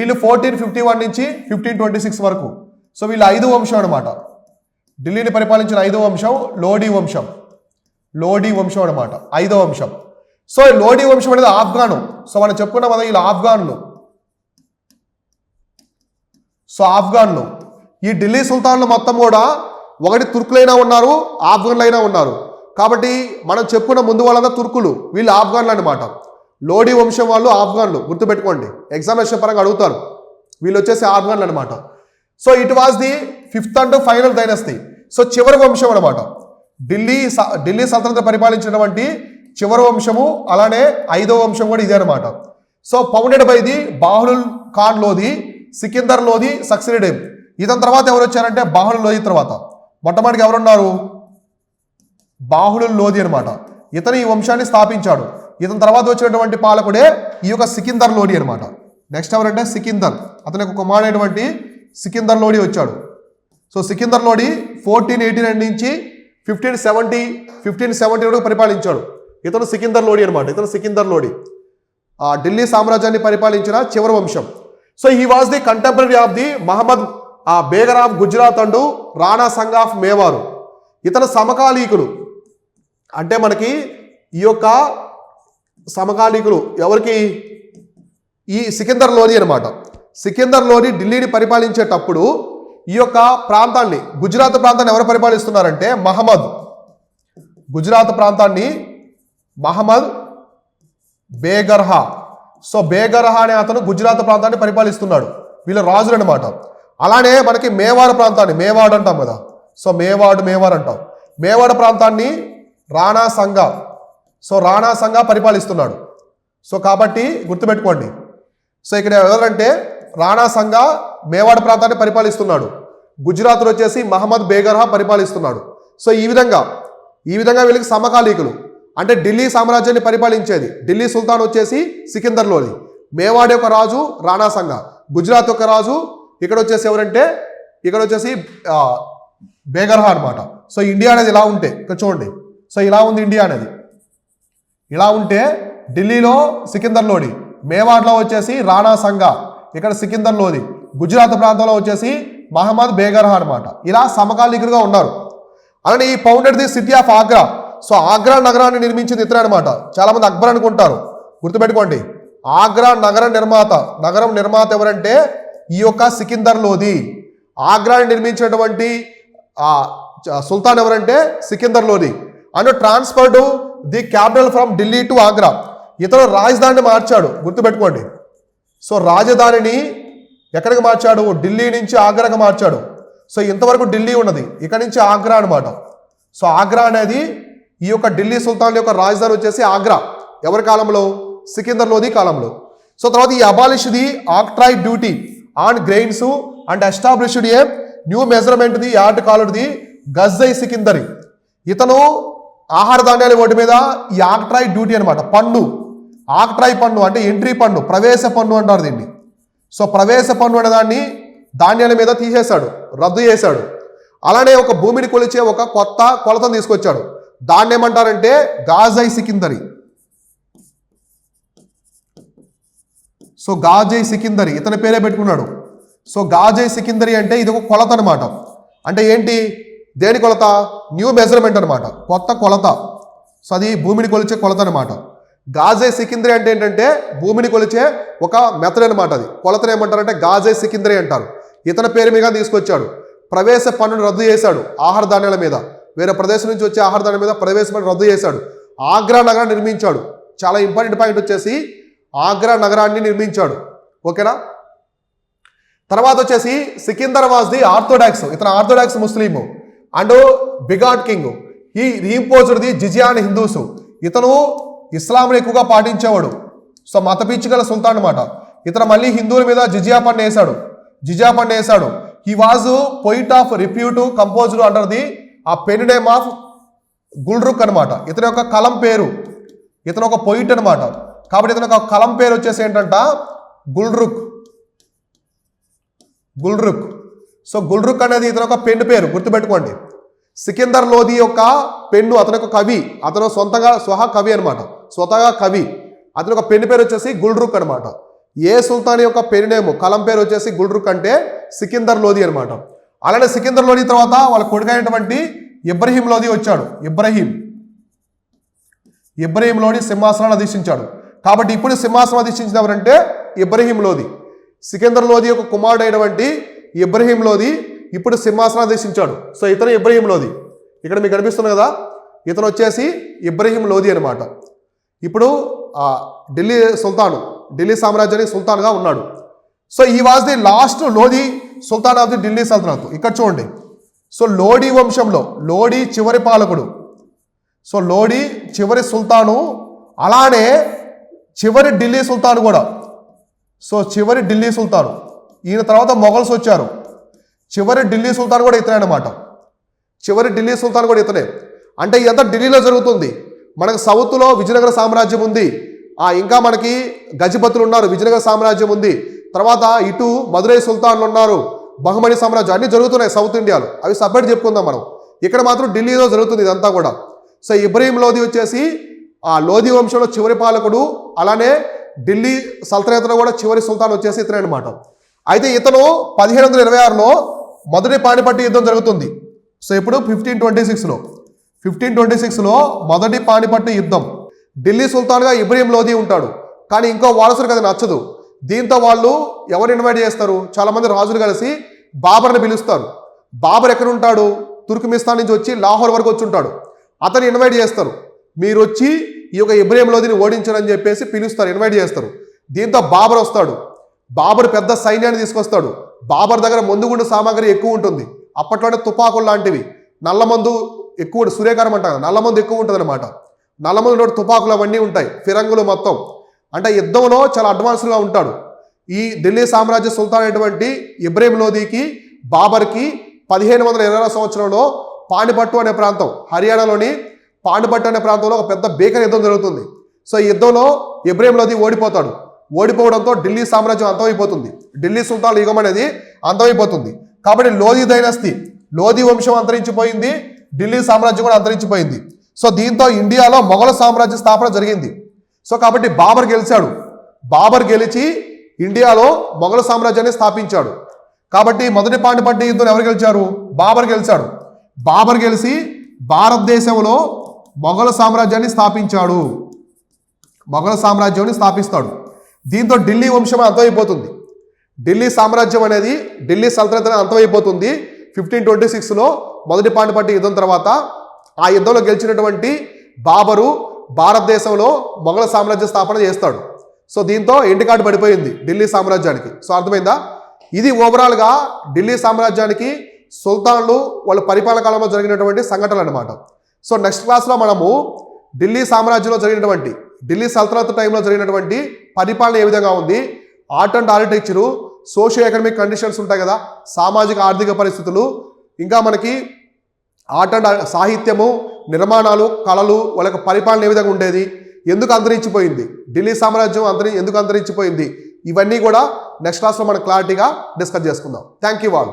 వీళ్ళు 1451 నుంచి 1526 వరకు. సో వీళ్ళు 5వ వంశం అనమాట. ఢిల్లీని పరిపాలించిన 5వ వంశం లోడీ వంశం. లోడీ వంశం అనమాట 5వ వంశం. సో లోడీ వంశం అనేది ఆఫ్ఘాను. సో మనం చెప్పుకున్నాం కదా వీళ్ళు ఆఫ్ఘాన్లు. సో ఆఫ్ఘాన్లు ఈ ఢిల్లీ సుల్తాన్లు మొత్తం కూడా ఒకటి తుర్కులైనా ఉన్నారు, ఆఫ్ఘన్లైనా ఉన్నారు. కాబట్టి మనం చెప్పుకున్న ముందు వాళ్ళంతా తుర్కులు, వీళ్ళు ఆఫ్ఘన్లు అనమాట. లోడీ వంశం వాళ్ళు ఆఫ్ఘన్లు, గుర్తుపెట్టుకోండి, ఎగ్జామినేషన్ పరంగా అడుగుతారు. వీళ్ళు వచ్చేసి ఆఫ్ఘన్లు అనమాట. So it was the 5th and final dynasty. So చివరి వంశం అనమాట. ఢిల్లీ సల్తనత్ పరిపాలించినటువంటి చివరి వంశము, అలానే 5వ వంశం కూడా ఇదే అనమాట. So founded by the Bahlul Khan Lodhi, Sikandar Lodhi succeeded him. ఇతని తర్వాత ఎవరు వచ్చారంటే బాహుల్ లోధి తర్వాత మొట్టమొదటిగా ఎవరున్నారు? బాహుల్ లోధి అనమాట. ఇతను ఈ వంశాన్ని స్థాపించాడు. ఇతని తర్వాత వచ్చినటువంటి పాలకుడే ఈ యొక్క సికిందర్ లోధి అనమాట. నెక్స్ట్ ఎవరంటే సికిందర్, అతనికి ఒక కుమారుడైనటువంటి సికిందర్ లోధి వచ్చాడు. సో సికిందర్ లోధి 1489 నుంచి 1570 వరకు పరిపాలించాడు. ఇతను సికిందర్ లోధి అనమాట. ఇతను సికిందర్ లోధి ఢిల్లీ సామ్రాజ్యాన్ని పరిపాలించిన చివరి వంశం. So he was the contemporary of the Mahmud Begarha of Gujarat and Rana Sangha of Mewar. ఇతను సమకాలీకులు. అంటే మనకి ఈ యొక్క సమకాలీకులు ఎవరికి? ఈ సికిందర్ లోధి అనమాట. సికిందర్ లోధి ఢిల్లీని పరిపాలించేటప్పుడు ఈ యొక్క ప్రాంతాన్ని, గుజరాత్ ప్రాంతాన్ని ఎవరు పరిపాలిస్తున్నారంటే మహమ్మద్. గుజరాత్ ప్రాంతాన్ని మహమ్మద్ బేగర్హా. సో బేగర్హా అనే అతను గుజరాత్ ప్రాంతాన్ని పరిపాలిస్తున్నాడు. వీళ్ళ రాజులు అనమాట. అలానే మనకి మేవాడ్ ప్రాంతాన్ని, మేవాడ్ అంటాం కదా, సో మేవాడ్ అంటాం. మేవాడ్ ప్రాంతాన్ని రాణా సంఘ. సో రాణా సంఘ పరిపాలిస్తున్నాడు. సో కాబట్టి గుర్తుపెట్టుకోండి. సో ఇక్కడ ఎవరంటే రాణా సంఘ మేవాడ్ ప్రాంతాన్ని పరిపాలిస్తున్నాడు. గుజరాత్లో వచ్చేసి మహమ్మద్ బేగర్హా పరిపాలిస్తున్నాడు. సో ఈ విధంగా వీళ్ళకి సమకాలీకులు. అంటే ఢిల్లీ సామ్రాజ్యాన్ని పరిపాలించేది ఢిల్లీ సుల్తాన్ వచ్చేసి సికిందర్ లోధి, మేవాడ్ యొక్క రాజు రాణా సంఘ, గుజరాత్ యొక్క రాజు ఇక్కడ వచ్చేసి ఎవరంటే ఇక్కడ వచ్చేసి బేగర్హా అనమాట. సో ఇండియా అనేది ఇలా ఉంటే ఇక్కడ చూడండి. సో ఇలా ఉంది ఇండియా అనేది. ఇలా ఉంటే ఢిల్లీలో సికిందర్ లోధి, మేవాడ్లో వచ్చేసి రాణా సంఘ, ఇక్కడ సికిందర్ లోధి, గుజరాత్ ప్రాంతంలో వచ్చేసి మహమ్మద్ బేగర్హా అనమాట. ఇలా సమకాలీకులుగా ఉన్నారు. అలానే ఈ founded the city of Agra. So Agra నగరాన్ని నిర్మించింది ఇతరే అనమాట. చాలా మంది అక్బర్ అనుకుంటారు, గుర్తుపెట్టుకోండి. ఆగ్రా నగరం నిర్మాత ఎవరంటే ఈ యొక్క సికిందర్ లోధి. ఆగ్రాని నిర్మించినటువంటి సుల్తాన్ ఎవరంటే Sikandar Lodhi. And transferred the capital from Delhi to Agra. ఇతను రాజధానిని మార్చాడు, గుర్తుపెట్టుకోండి. సో రాజధానిని ఎక్కడికి మార్చాడు? ఢిల్లీ నుంచి ఆగ్రాకి మార్చాడు. సో ఇంతవరకు ఢిల్లీ ఉన్నది, ఇక్కడ నుంచి ఆగ్రా అనమాట. సో ఆగ్రా అనేది ఈ యొక్క ఢిల్లీ సుల్తాన్ యొక్క రాజధాని వచ్చేసి ఆగ్రా. ఎవరి కాలంలో? సికిందర్ లోధి కాలంలో. సో తర్వాత ఈ abolish the octroi duty on grains and established a new measurement the yard called the Gazi Sikandari. ఇతను ఆహార ధాన్యాల ఓటి మీద ఈ ఆక్ట్రాయ్ డ్యూటీ అనమాట, పన్ను. ఆక్ట్రాయ్ పన్ను అంటే ఎంట్రీ పన్ను, ప్రవేశ పన్ను అంటారు దీన్ని. సో ప్రవేశ పన్ను అనే దాన్ని ధాన్యాల మీద తీసేశాడు, రద్దు చేశాడు. అలానే ఒక భూమిని కొలిచే ఒక కొత్త కొలతను తీసుకొచ్చాడు. దాన్ని ఏమంటారంటే గాజై సికిందరి. సో గాజై సికిందరి ఇతని పేరే పెట్టుకున్నాడు. సో గాజై సికిందరి అంటే ఇది ఒక కొలత అనమాట. అంటే ఏంటి? దేని కొలత? న్యూ మెజర్మెంట్ అనమాట, కొత్త కొలత. సో అది భూమిని కొలిచే కొలత అనమాట. గాజై సికిందరి అంటే ఏంటంటే భూమిని కొలిచే ఒక మెథడ్ అనమాట. అది కొలతను ఏమంటారంటే గాజై సికిందరి అంటారు. ఇతని పేరు మీద తీసుకొచ్చాడు. ప్రవేశ పన్నును రద్దు చేశాడు ఆహార ధాన్యాల మీద. వేరే ప్రదేశం నుంచి వచ్చే ఆహార ధాన్యాల మీద ప్రవేశ పన్ను రద్దు చేశాడు. ఆగ్రా నగరాన్ని నిర్మించాడు. చాలా ఇంపార్టెంట్ పాయింట్ వచ్చేసి ఆగ్రా నగరాన్ని నిర్మించాడు. ఓకేనా? తర్వాత వచ్చేసి సికిందర్ వాజ్ ది ఆర్థోడాక్స్. ఇతను orthodox Muslim and begot king. ఈ రీఇంపోజ్డ్ ది జిజియాన్ హిందూస్. ఇతను ఇస్లాంని ఎక్కువగా పాటించేవాడు. సో మత పిచ్చి గల సుల్తాన్ అనమాట. ఇతను మళ్ళీ హిందువుల మీద జిజియా పన్ను వేశాడు. He was poet of repute composed under the pen name of Gulrukh అనమాట. ఇతని యొక్క కలం పేరు, ఇతను ఒక పొయిట్ అనమాట. కాబట్టి ఇతను ఒక కలం పేరు వచ్చేసి ఏంటంట గుల్రుక్. సో గుల్రుక్ అనేది ఇతను ఒక పెన్ను పేరు, గుర్తుపెట్టుకోండి. సికిందర్ లోధి యొక్క పెన్ను, అతను ఒక కవి, అతను స్వతహా కవి అనమాట. అతని ఒక పెన్ను పేరు వచ్చేసి గుల్రుక్ అనమాట. ఏ సుల్తాన్ యొక్క పేరునేము కలం పేరు వచ్చేసి గుల్రుక్ అంటే సికిందర్ లోధి అనమాట. అలానే సికిందర్ లోధి తర్వాత వాళ్ళ కొడుకైనటువంటి ఇబ్రహీం లోధి వచ్చాడు. ఇబ్రహీం లోధి సింహాసనాన్ని అధిష్ఠించాడు. కాబట్టి ఇప్పుడు సింహాసనం అధిష్ఠించిన ఎవరంటే ఇబ్రహీం లోధి. సికిందర్ లోధి యొక్క కుమారుడు అయినటువంటి ఇబ్రహీం లోధి ఇప్పుడు సింహాసనం అధిష్ఠించాడు. సో ఇతను ఇబ్రహీం లోధి. ఇక్కడ మీకు కనిపిస్తుంది కదా, ఇతను వచ్చేసి ఇబ్రహీం లోధి అనమాట. ఇప్పుడు ఢిల్లీ సామ్రాజ్యానికి సుల్తాన్గా ఉన్నాడు. So he was the last Lodhi sultan of the Delhi sultanate. ఇక్కడ చూడండి, సో లోడీ వంశంలో లోడీ చివరి పాలకుడు, సో లోడీ చివరి సుల్తాను, అలానే చివరి ఢిల్లీ సుల్తాన్ కూడా. సో చివరి ఢిల్లీ సుల్తాను, ఈయన తర్వాత మొఘల్స్ వచ్చారు. చివరి ఢిల్లీ సుల్తాన్ కూడా ఇతనే అనమాట. చివరి ఢిల్లీ సుల్తాన్ కూడా ఇతనే. అంటే ఇదంతా ఢిల్లీలో జరుగుతుంది. మనకు సౌత్లో విజయనగర సామ్రాజ్యం ఉంది, ఇంకా మనకి గజపతులు ఉన్నారు, విజయనగర సామ్రాజ్యం ఉంది. తర్వాత ఇటు మదురై సుల్తాన్లు ఉన్నారు, బహుమని సామ్రాజ్యం, అన్నీ జరుగుతున్నాయి సౌత్ ఇండియాలో. అవి సపరేట్ చెప్పుకుందాం మనం. ఇక్కడ మాత్రం ఢిల్లీలో జరుగుతుంది ఇదంతా కూడా. సో ఇబ్రహీం లోధి వచ్చేసి లోధి వంశంలో చివరి పాలకుడు, అలానే ఢిల్లీ సల్తనత్లో కూడా చివరి సుల్తాన్ వచ్చేసి ఇతనే అనమాట. అయితే ఇతను 1726లో మొదటి పానిపట్టు యుద్ధం జరుగుతుంది. సో ఇప్పుడు 1526లో మొదటి పానిపట్టు యుద్ధం. ఢిల్లీ సుల్తాన్గా ఇబ్రహీం లోధి ఉంటాడు, కానీ ఇంకో వారసుడికి అది నచ్చదు. దీంతో వాళ్ళు ఎవరు ఇన్వైట్ చేస్తారు, చాలామంది రాజులు కలిసి బాబర్ని పిలుస్తారు. బాబర్ ఎక్కడ ఉంటాడు, తుర్కమిస్తాన్ నుంచి వచ్చి లాహోర్ వరకు వచ్చి ఉంటాడు. అతను ఇన్వైట్ చేస్తారు, మీరు వచ్చి ఈ యొక్క ఇబ్రహీం లోధిని ఓడించడని చెప్పేసి పిలుస్తారు, ఇన్వైట్ చేస్తారు. దీంతో బాబర్ వస్తాడు. బాబర్ పెద్ద సైన్యాన్ని తీసుకొస్తాడు. బాబర్ దగ్గర మందుగుండు సామాగ్రి ఎక్కువ ఉంటుంది. అప్పట్లోనే తుపాకులు లాంటివి, నల్లమందు ఎక్కువ, సూర్యకారం అంటారు, నల్లమందు ఎక్కువ ఉంటుంది అనమాట. నల్లమందు తుపాకులు అవన్నీ ఉంటాయి, ఫిరంగులు మొత్తం. అంటే యుద్ధంలో చాలా అడ్వాన్స్గా ఉంటాడు. ఈ ఢిల్లీ సామ్రాజ్య సుల్తాన్ అయినటువంటి ఇబ్రహీం లోధికి బాబర్కి 1520 సంవత్సరంలో పానిపట్టు అనే ప్రాంతం, హర్యానాలోని పానిపట్టు అనే ప్రాంతంలో ఒక పెద్ద భీకర యుద్ధం జరుగుతుంది. సో ఈ యుద్ధంలో ఇబ్రహీం లోధి ఓడిపోతాడు. ఓడిపోవడంతో ఢిల్లీ సామ్రాజ్యం అంతమైపోతుంది. ఢిల్లీ సుల్తాన్ యుగం అనేది అంతమైపోతుంది. కాబట్టి లోధి డైనస్టీ, లోధి వంశం అంతరించిపోయింది, ఢిల్లీ సామ్రాజ్యం కూడా అంతరించిపోయింది. సో దీంతో ఇండియాలో మొఘల్ సామ్రాజ్య స్థాపన జరిగింది. సో కాబట్టి బాబర్ గెలిచాడు. బాబర్ గెలిచి ఇండియాలో మొఘల్ సామ్రాజ్యాన్ని స్థాపించాడు. కాబట్టి మొదటి పానిపట్టు యుద్ధం ఎవరు గెలిచారు, బాబర్ గెలిచాడు. బాబర్ గెలిచి భారతదేశంలో మొఘల్ సామ్రాజ్యాన్ని స్థాపించాడు. మొఘల్ సామ్రాజ్యాన్ని స్థాపిస్తాడు. దీంతో ఢిల్లీ వంశం అంతమైపోతుంది. ఢిల్లీ సామ్రాజ్యం అనేది, ఢిల్లీ సల్తనత్ అనేది అంతమైపోతుంది 1526లో మొదటి పానిపట్టు యుద్ధం తర్వాత. ఆ యుద్ధంలో గెలిచినటువంటి బాబరు భారతదేశంలో మొఘల్ సామ్రాజ్య స్థాపన చేస్తాడు. సో దీంతో ఎండికాటు పడిపోయింది ఢిల్లీ సామ్రాజ్యానికి. సో అర్థమైందా? ఇది ఓవరాల్గా ఢిల్లీ సామ్రాజ్యానికి సుల్తాన్లు వాళ్ళ పరిపాలన కాలంలో జరిగినటువంటి సంఘటనలు అనమాట. సో నెక్స్ట్ క్లాస్లో మనము ఢిల్లీ సామ్రాజ్యంలో జరిగినటువంటి, ఢిల్లీ సల్తనత్ టైంలో జరిగినటువంటి పరిపాలన ఏ విధంగా ఉంది, art and architecture, socio economic conditions ఉంటాయి కదా, సామాజిక ఆర్థిక పరిస్థితులు, ఇంకా మనకి ఆర్ట్ అండ్ సాహిత్యము, నిర్మాణాలు, కళలు, వాళ్ళకి పరిపాలన ఏ విధంగా ఉండేది, ఎందుకు అంతరించిపోయింది, ఢిల్లీ సామ్రాజ్యం ఎందుకు అంతరించిపోయింది, ఇవన్నీ కూడా నెక్స్ట్ క్లాస్లో మనం క్లారిటీగా డిస్కస్ చేసుకుందాం. Thank you all.